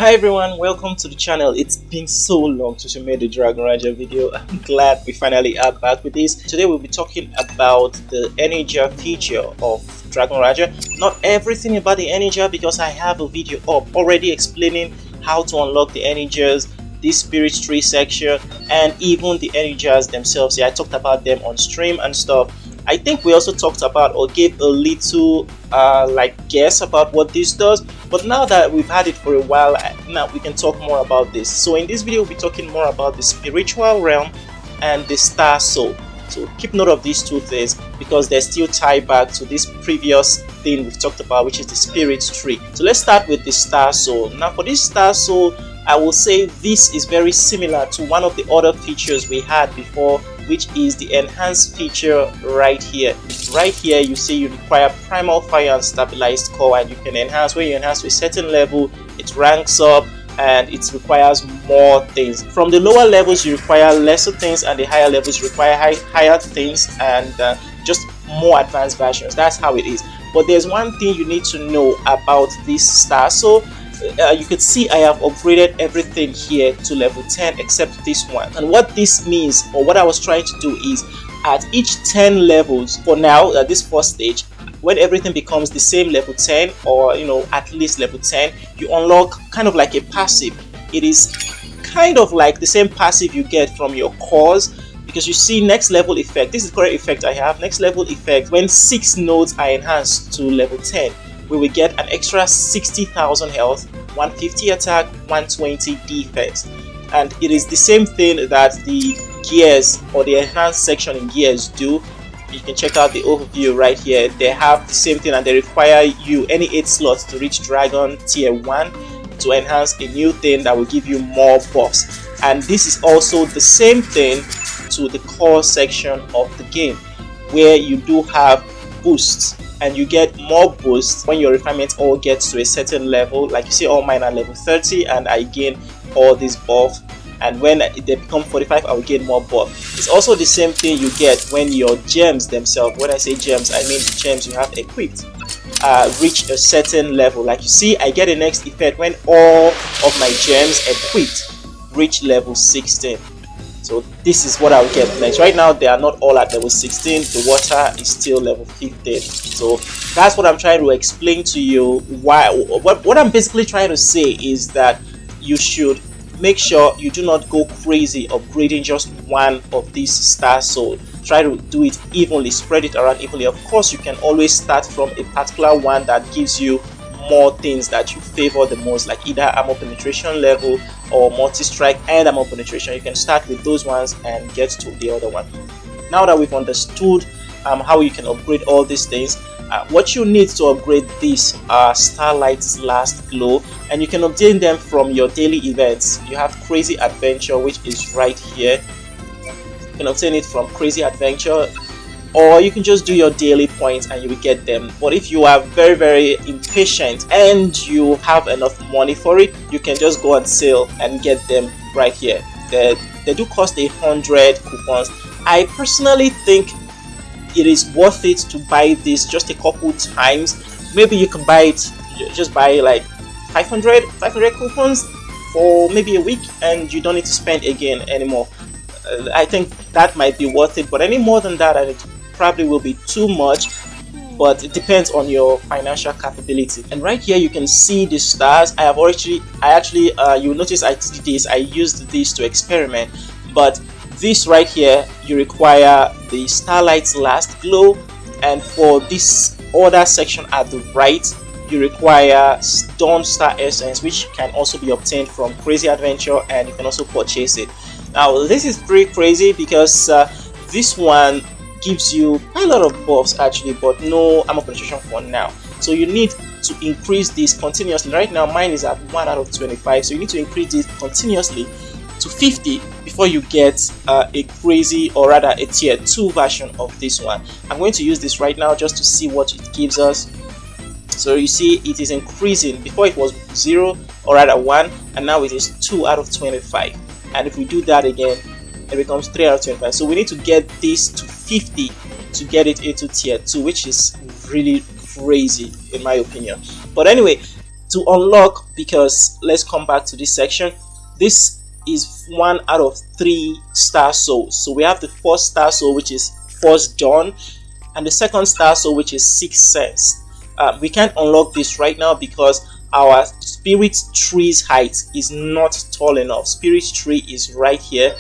Hi everyone, welcome to the channel. It's been so long since we made the Einherjer video. I'm glad we finally are back with this. Today we'll be talking about the Einherjer feature of Einherjer. Not everything about the Einherjer because I have a video up already explaining how to unlock the Einherjers, this spirit tree section, and even the Einherjers themselves. Yeah, I talked about them on stream and stuff. I think we also talked about or gave a little guess about what this does, but now that we've had it for a while, now we can talk more about this. So in this video we'll be talking more about the spiritual realm and the star soul. So keep note of these two things because they still tie back to this previous thing we've talked about, which is the spirit tree. So let's start with the star soul. Now for this star soul, I will say this is very similar to one of the other features we had before, which is the enhanced feature right here. Right here you see you require primal fire and stabilized core, and you can enhance. When you enhance to a certain level, it ranks up and it requires more things. From the lower levels you require lesser things, and the higher levels require higher things and just more advanced versions. That's how it is. But there's one thing you need to know about this star. So you can see I have upgraded everything here to level 10 except this one. And what this means, or what I was trying to do, is at each 10 levels for now, at this first stage, when everything becomes the same level 10, or at least level 10, you unlock kind of like a passive. It is kind of like the same passive you get from your cores, because you see next level effect. This is the correct effect I have. Next level effect, when 6 nodes are enhanced to level 10, we will get an extra 60,000 health, 150 attack, 120 defense. And it is the same thing that the gears or the enhanced section in gears do. You can check out the overview right here. They have the same thing, and they require you any 8 slots to reach dragon tier 1 to enhance a new thing that will give you more buffs. And this is also the same thing to the core section of the game, where you do have boosts, and you get more boosts when your refinement all gets to a certain level. Like you see, all mine are level 30 and I gain all this buff, and when they become 45 I will gain more buff. It's also the same thing you get when your gems themselves, when I say gems I mean the gems you have equipped, reach a certain level. Like you see, I get a next effect when all of my gems equipped reach level 16. So this is what I'll get next. Right now they are not all at level 16. The water is still level 15. So that's what I'm trying to explain to you. What I'm basically trying to say is that you should make sure you do not go crazy upgrading just one of these star soul. Try to do it evenly, spread it around evenly. Of course you can always start from a particular one that gives you more things that you favor the most, like either armor penetration level or multi-strike and armor penetration. You can start with those ones and get to the other one. Now that we've understood how you can upgrade all these things, what you need to upgrade these are Starlight's Last Glow, and you can obtain them from your daily events. You have Crazy Adventure, which is right here. You can obtain it from Crazy Adventure, or you can just do your daily points and you will get them. But if you are very impatient and you have enough money for it, you can just go on sale and get them right here. They do cost 100 coupons. I personally think it is worth it to buy this just a couple times. Maybe you can buy it, just buy like 500 coupons for maybe a week, and you don't need to spend again anymore. I think that might be worth it, but any more than that it probably will be too much, but it depends on your financial capability. And right here you can see the stars. You'll notice I did this, I used this to experiment, but this right here you require the Starlight's Last Glow, and for this other section at the right you require Dawn Star Essence, which can also be obtained from Crazy Adventure, and you can also purchase it. Now this is pretty crazy because this one gives you a lot of buffs actually, but no armor penetration for now. So you need to increase this continuously. Right now mine is at 1 out of 25, so you need to increase this continuously to 50 before you get a crazy, or rather a tier 2 version of this one. I'm going to use this right now just to see what it gives us. So you see it is increasing. Before it was 0, or rather 1, and now it is 2 out of 25. And if we do that again, it becomes 3 out of 25. So we need to get this to 50 to get it into tier 2, which is really crazy in my opinion. But anyway, To unlock, because let's come back to this section, this is 1 out of 3 star souls. So we have the first star soul, which is First Dawn, and the second star soul, which is Sixth Sense. We can't unlock this right now because our spirit tree's height is not tall enough. Spirit tree is right here.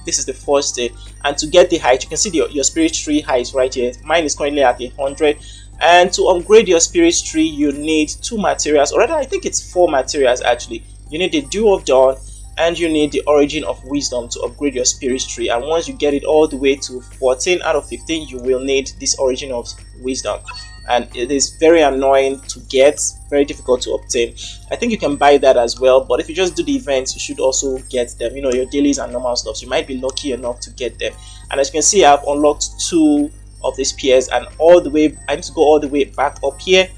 This is the first day, and to get the height, you can see your spirit tree height right here. Mine is currently at 100, and to upgrade your spirit tree you need 2 materials, or rather I think it's 4 materials actually. You need the Dew of Dawn and you need the Origin of Wisdom to upgrade your spirit tree, and once you get it all the way to 14 out of 15, you will need this Origin of Wisdom, and it is very annoying to get, very difficult to obtain. I think you can buy that as well, but if you just do the events, you should also get them, you know, your dailies and normal stuff. So you might be lucky enough to get them. And as you can see, I've unlocked 2 of these pairs, and all the way I need to go all the way back up here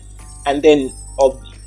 and then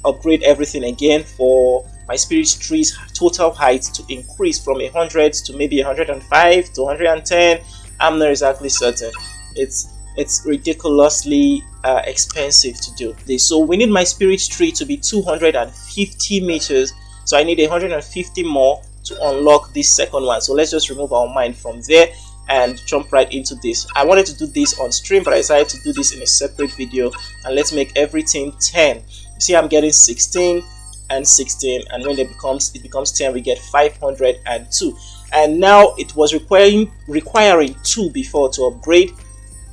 upgrade everything again for my spirit tree's total height to increase from 100 to maybe 105 to 110. I'm not exactly certain. It's ridiculously expensive to do this. So we need my spirit tree to be 250 meters. So I need 150 more to unlock this second one. So let's just remove our mind from there and jump right into this. I wanted to do this on stream, but I decided to do this in a separate video, and let's make everything 10. You see, I'm getting 16 and 16, and when it becomes 10, we get 502. And now it was requiring 2 before to upgrade,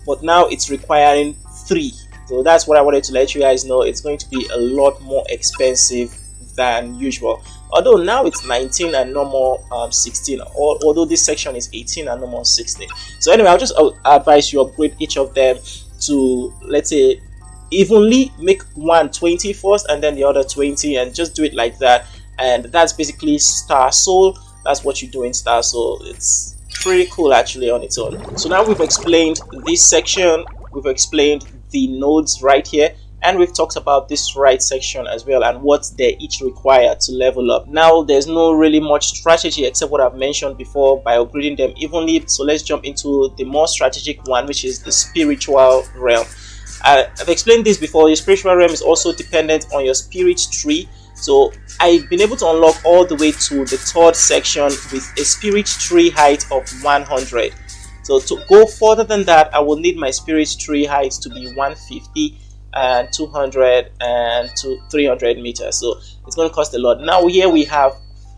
but now it's requiring 3. So that's what I wanted to let you guys know. It's going to be a lot more expensive than usual, although now it's 19 and no more 16, although this section is 18 and no more 16. So anyway, I'll just advise you upgrade each of them to, let's say, evenly. Make one 20 first and then the other 20, and just do it like that. And that's basically Star Soul. That's what you do in Star Soul. It's pretty cool actually on its own. So now we've explained this section, we've explained the nodes right here, and we've talked about this right section as well and what they each require to level up. Now there's no really much strategy except what I've mentioned before by upgrading them evenly. So let's jump into the more strategic one, which is the spiritual realm. I've explained this before. Your spiritual realm is also dependent on your spirit tree. So I've been able to unlock all the way to the 3rd section with a spirit tree height of 100. So to go further than that, I will need my spirit tree height to be 150 and 200 and 300 meters. So it's going to cost a lot. Now here we have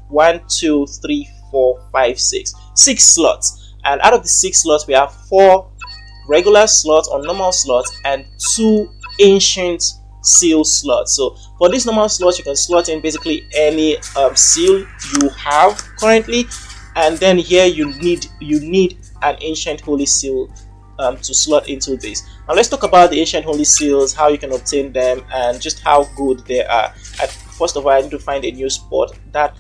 1, 2, 3, 4, 5, 6 slots, and out of the 6 slots we have 4 regular slots or normal slots and 2 ancient seal slots. So for these normal slots, you can slot in basically any seal you have currently, and then here you need an ancient holy seal to slot into this. Now let's talk about the ancient holy seals, how you can obtain them, and just how good they are. First of all, I need to find a new spot. That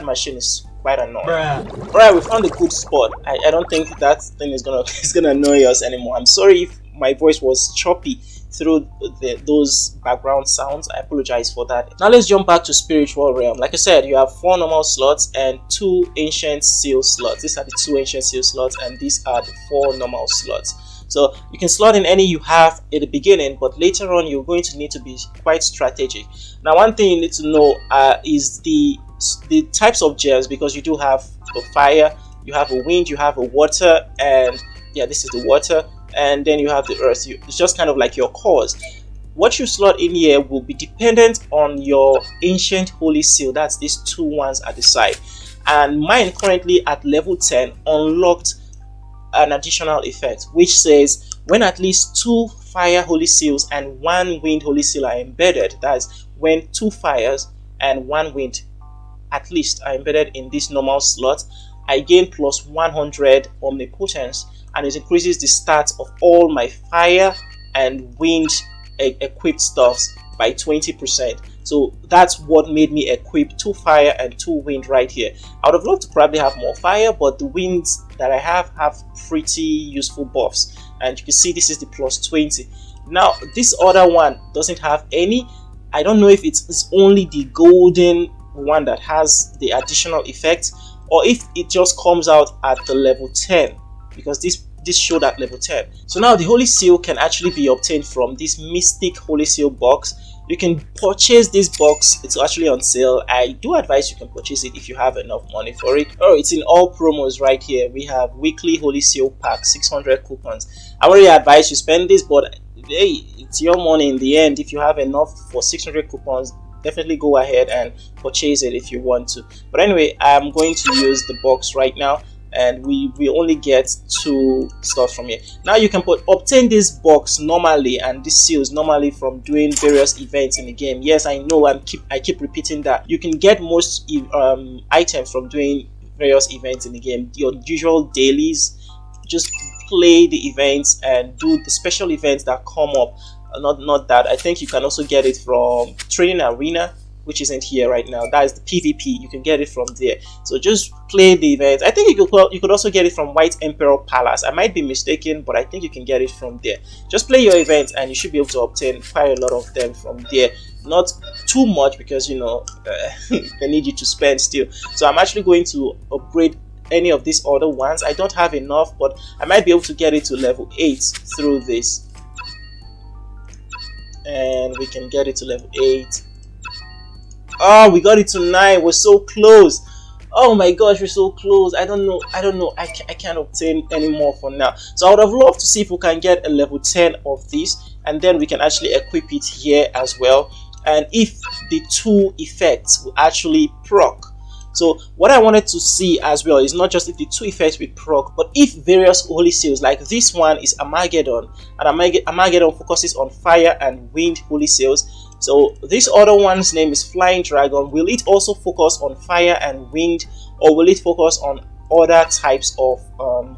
machine is quite annoying. Alright, we found a good spot. I don't think that thing is gonna annoy us anymore. I'm sorry if my voice was choppy through those background sounds. I apologize for that. Now let's jump back to spiritual realm. Like I said, you have 4 normal slots and 2 ancient seal slots. These are the 2 ancient seal slots, and these are the 4 normal slots. So you can slot in any you have at the beginning, but later on you're going to need to be quite strategic. Now one thing you need to know is the types of gems, because you do have a fire, you have a wind, you have a water, and yeah, this is the water, and then you have the earth. It's just kind of like your cores. What you slot in here will be dependent on your ancient holy seal. That's these 2 ones at the side, and mine currently at level 10 unlocked an additional effect which says when at least 2 fire holy seals and 1 wind holy seal are embedded, that's when 2 fires and 1 wind at least are embedded in this normal slot, I gain plus 100 omnipotence, and it increases the stats of all my fire and wind equipped stuffs by 20%. So that's what made me equip 2 fire and 2 wind right here. I would have loved to probably have more fire, but the winds that I have pretty useful buffs, and you can see this is the plus 20. Now this other one doesn't have any. I don't know if it's only the golden one that has the additional effect, or if it just comes out at the level 10, because this showed at level 10. So now the holy seal can actually be obtained from this mystic holy seal box. You can purchase this box. It's actually on sale. I do advise you can purchase it if you have enough money for it. Oh, it's in all promos right here. We have weekly Holy Seal pack, 600 coupons. I already advise you spend this, but hey, it's your money in the end. If you have enough for 600 coupons, definitely go ahead and purchase it if you want to. But anyway, I'm going to use the box right now, and we only get 2 stuff from here. Now you can obtain this box normally and these seals normally from doing various events in the game. Yes, I know I keep repeating that. You can get most items from doing various events in the game. Your usual dailies, just play the events and do the special events that come up. Not that. I think you can also get it from Training Arena, which isn't here right now. That is the PvP. You can get it from there. So just play the event. I think you could also get it from White Emperor Palace. I might be mistaken, but I think you can get it from there. Just play your events and you should be able to obtain quite a lot of them from there. Not too much because they need you to spend still. So I'm actually going to upgrade any of these other ones. I don't have enough, but I might be able to get it to level 8 through this. And we can get it to level 8. Oh, we got it to 9. We're so close. Oh my gosh, we're so close. I don't know. I can't obtain any more for now. So I would have loved to see if we can get a level 10 of this, and then we can actually equip it here as well. And if the 2 effects will actually proc. So what I wanted to see as well is not just if the 2 effects will proc, but if various holy seals, like this one is Armageddon, and Armageddon focuses on fire and wind holy seals. So this other one's name is Flying Dragon. Will it also focus on fire and wind, or will it focus on other types of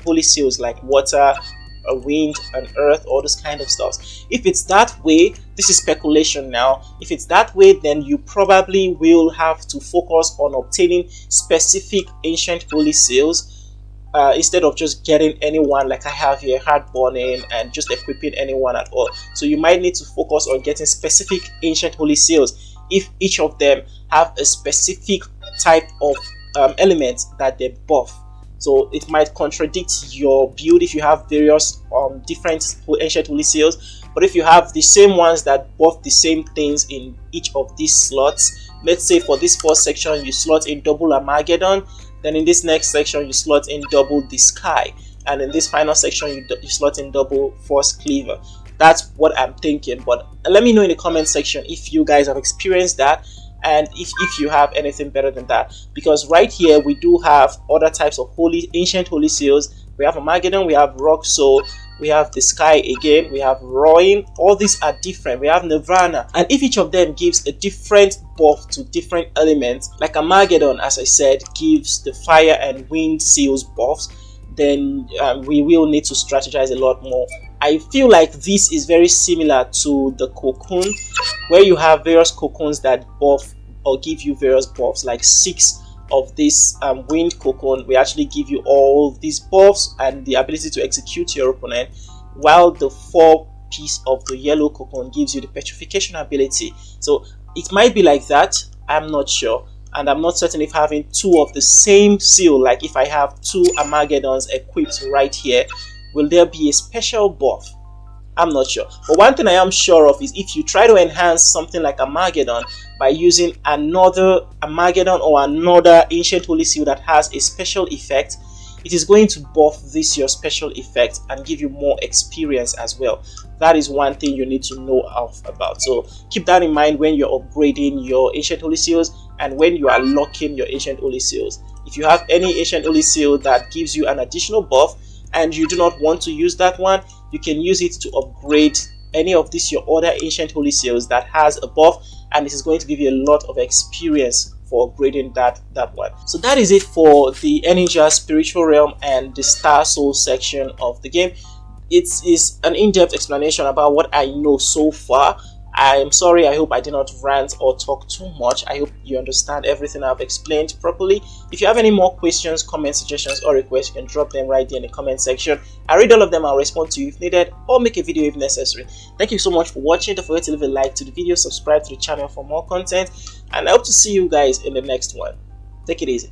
holy seals like water, wind and earth, all this kind of stuff? If it's that way, this is speculation now. If it's that way, then you probably will have to focus on obtaining specific ancient holy seals instead of just getting anyone like I have here, hard burning, and just equipping anyone at all. So you might need to focus on getting specific ancient holy seals if each of them have a specific type of element that they buff. So it might contradict your build if you have various different ancient holy seals. But if you have the same ones that buff the same things in each of these slots, let's say for this first section you slot in double Armageddon, then in this next section you slot in double the Sky, and in this final section you slot in double Force Cleaver. That's what I'm thinking. But let me know in the comment section if you guys have experienced that, and if you have anything better than that, because right here we do have other types of ancient holy seals. We have Armageddon, we have Rock Soul, we have the Sky again, we have Roaring. All these are different. We have Nirvana, and if each of them gives a different buff to different elements, like Armageddon, as I said, gives the fire and wind seals buffs, then we will need to strategize a lot more. I feel like this is very similar to the Cocoon, where you have various cocoons that buff or give you various buffs. Like 6 of this wind cocoon will actually give you all these buffs and the ability to execute your opponent, while the 4 piece of the yellow cocoon gives you the petrification ability. So it might be like that. I'm not sure, and I'm not certain if having 2 of the same seal, like if I have 2 Armageddons equipped right here, will there be a special buff? I'm not sure. But one thing I am sure of is if you try to enhance something like Armageddon by using another Armageddon or another ancient holy seal that has a special effect, it is going to buff this your special effect and give you more experience as well. That is one thing you need to know about. So keep that in mind when you're upgrading your ancient holy seals and when you are locking your ancient holy seals. If you have any ancient holy seal that gives you an additional buff and you do not want to use that one, you can use it to upgrade any of these your other ancient holy seals that has a buff, and this is going to give you a lot of experience for upgrading that one. So that is it for the Einherjer Spiritual Realm and the Star Soul section of the game. It is an in-depth explanation about what I know so far. I'm sorry, I hope I did not rant or talk too much. I hope you understand everything I've explained properly. If you have any more questions, comments, suggestions, or requests, you can drop them right there in the comment section. I read all of them, I'll respond to you if needed, or make a video if necessary. Thank you so much for watching. Don't forget to leave a like to the video, subscribe to the channel for more content, and I hope to see you guys in the next one. Take it easy.